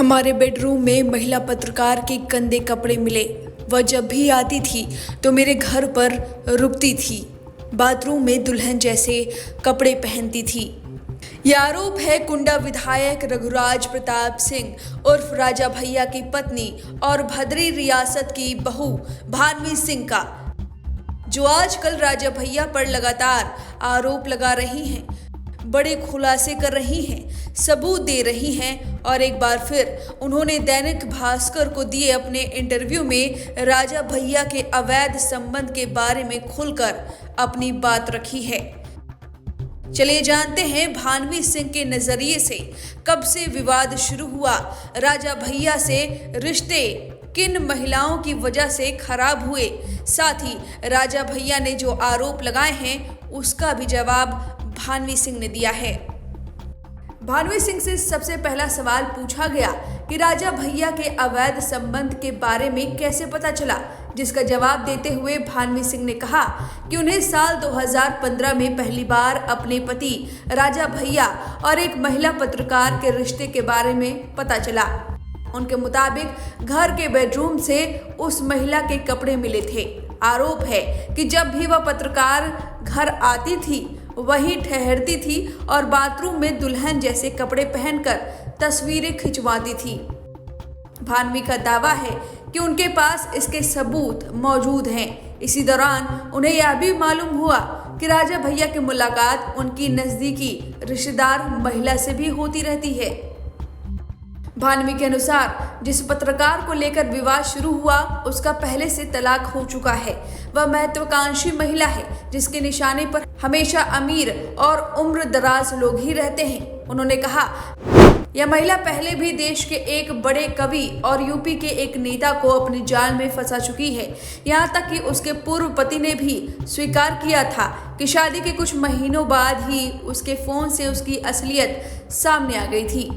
हमारे बेडरूम में महिला पत्रकार के गंदे कपड़े मिले। वह जब भी आती थी तो मेरे घर पर रुकती थी। बाथरूम में दुल्हन जैसे कपड़े पहनती थी। यह आरोप है कुंडा विधायक रघुराज प्रताप सिंह उर्फ राजा भैया की पत्नी और भदरी रियासत की बहू भानवी सिंह का, जो आजकल राजा भैया पर लगातार आरोप लगा रही हैं, बड़े खुलासे कर रही हैं, सबूत दे रही हैं और एक बार फिर उन्होंने दैनिक भास्कर को दिए अपने इंटरव्यू में राजा भैया के अवैध संबंध के बारे में खुलकर अपनी बात रखी है। चलिए जानते हैं भानवी सिंह के नजरिए से कब से विवाद शुरू हुआ, राजा भैया से रिश्ते किन महिलाओं की वजह से खराब हुए, साथ ही राजा भैया ने जो आरोप लगाए हैं उसका भी जवाब भानवी सिंह ने दिया है। भानवी सिंह से सबसे पहला सवाल पूछा गया कि राजा भैया के अवैध संबंध के बारे में कैसे पता चला, जिसका जवाब देते हुए भानवी सिंह ने कहा कि उन्हें साल 2015 में पहली बार अपने पति राजा भैया और एक महिला पत्रकार के रिश्ते के बारे में पता चला। उनके मुताबिक घर के बेडरूम से उस महिला के कपड़े मिले थे। आरोप है कि जब भी वह पत्रकार घर आती थी वहीं ठहरती थी और बाथरूम में दुल्हन जैसे कपड़े पहनकर तस्वीरें खिंचवाती थी। भानवी का दावा है कि उनके पास इसके सबूत मौजूद हैं। इसी दौरान उन्हें यह भी मालूम हुआ कि राजा भैया की मुलाकात उनकी नजदीकी रिश्तेदार महिला से भी होती रहती है। भानवी के अनुसार जिस पत्रकार को लेकर विवाद शुरू हुआ उसका पहले से तलाक हो चुका है। वह महत्वाकांक्षी महिला है जिसके निशाने पर हमेशा अमीर और उम्र दराज लोग ही रहते हैं। उन्होंने कहा, यह महिला पहले भी देश के एक बड़े कवि और यूपी के एक नेता को अपने जाल में फंसा चुकी है। यहाँ तक कि उसके पूर्व पति ने भी स्वीकार किया था कि शादी के कुछ महीनों बाद ही उसके फोन से उसकी असलियत सामने आ गई थी।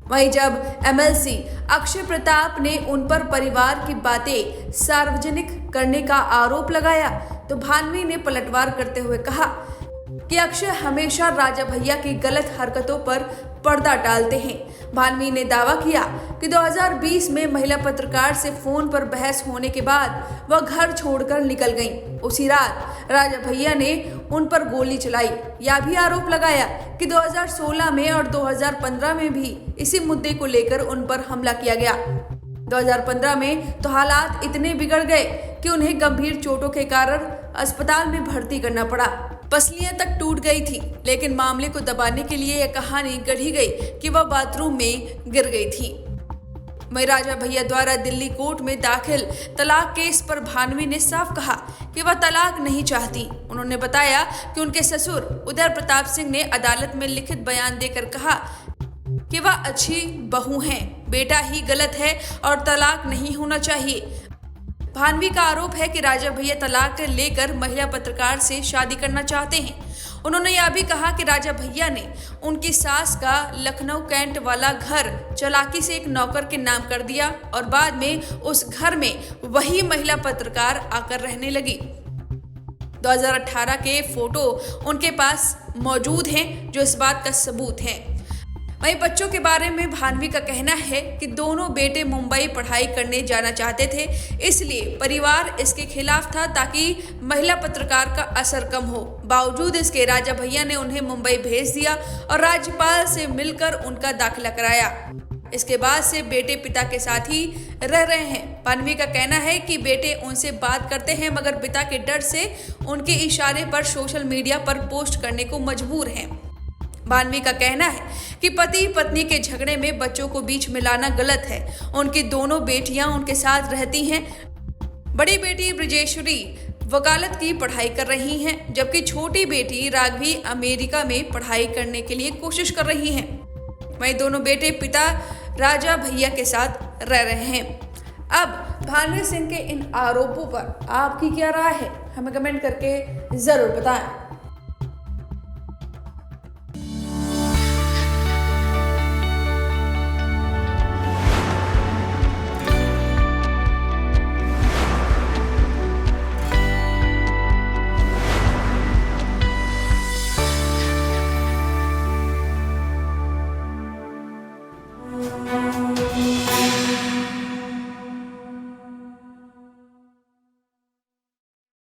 वहीं जब एमएलसी अक्षय प्रताप ने उन पर परिवार की बातें सार्वजनिक करने का आरोप लगाया तो भानवी ने पलटवार करते हुए कहा कि अक्षय हमेशा राजा भैया की गलत हरकतों पर पर्दा डालते हैं। भानवी ने दावा किया कि 2020 में महिला पत्रकार से फोन पर बहस होने के बाद वह घर छोड़कर निकल गईं। उसी रात राजा भैया ने उन पर गोली चलाई। यह भी आरोप लगाया कि 2016 में और 2015 में भी इसी मुद्दे को लेकर उन पर हमला किया गया। 2015 में तो हालात इतने बिगड़ गए कि उन्हें गंभीर चोटों के कारण अस्पताल में भर्ती करना पड़ा। पसलियां तक टूट गई थी, लेकिन मामले को दबाने के लिए यह कहानी गढ़ी गई कि वह बाथरूम में गिर गई थी। मैं राजा भैया द्वारा दिल्ली कोर्ट में दाखिल तलाक केस पर भानवी ने साफ कहा कि वह तलाक नहीं चाहती। उन्होंने बताया कि उनके ससुर उदय प्रताप सिंह ने अदालत में लिखित बयान देकर कहा कि वह अच्छी बहू हैं, बेटा ही गलत है और तलाक नहीं होना चाहिए। भानवी का आरोप है कि राजा भैया तलाक लेकर महिला पत्रकार से शादी करना चाहते हैं। उन्होंने यह भी कहा कि राजा भैया ने उनकी सास का लखनऊ कैंट वाला घर चालाकी से एक नौकर के नाम कर दिया और बाद में उस घर में वही महिला पत्रकार आकर रहने लगी। 2018 के फोटो उनके पास मौजूद हैं जो इस बात का सबूत है। वहीं बच्चों के बारे में भानवी का कहना है कि दोनों बेटे मुंबई पढ़ाई करने जाना चाहते थे, इसलिए परिवार इसके खिलाफ था ताकि महिला पत्रकार का असर कम हो। बावजूद इसके राजा भैया ने उन्हें मुंबई भेज दिया और राज्यपाल से मिलकर उनका दाखिला कराया। इसके बाद से बेटे पिता के साथ ही रह रहे हैं। भानवी का कहना है कि बेटे उनसे बात करते हैं मगर पिता के डर से उनके इशारे पर सोशल मीडिया पर पोस्ट करने को मजबूर हैं। भानवी का कहना है कि पति पत्नी के झगड़े में बच्चों को बीच में लाना गलत है। उनकी दोनों बेटियां उनके साथ रहती हैं। बड़ी बेटी ब्रिजेश्वरी वकालत की पढ़ाई कर रही हैं, जबकि छोटी बेटी राघवी अमेरिका में पढ़ाई करने के लिए कोशिश कर रही हैं। वहीं दोनों बेटे पिता राजा भैया के साथ रह रहे हैं। अब भानवी सिंह के इन आरोपों पर आपकी क्या राय है, हमें कमेंट करके जरूर बताएं।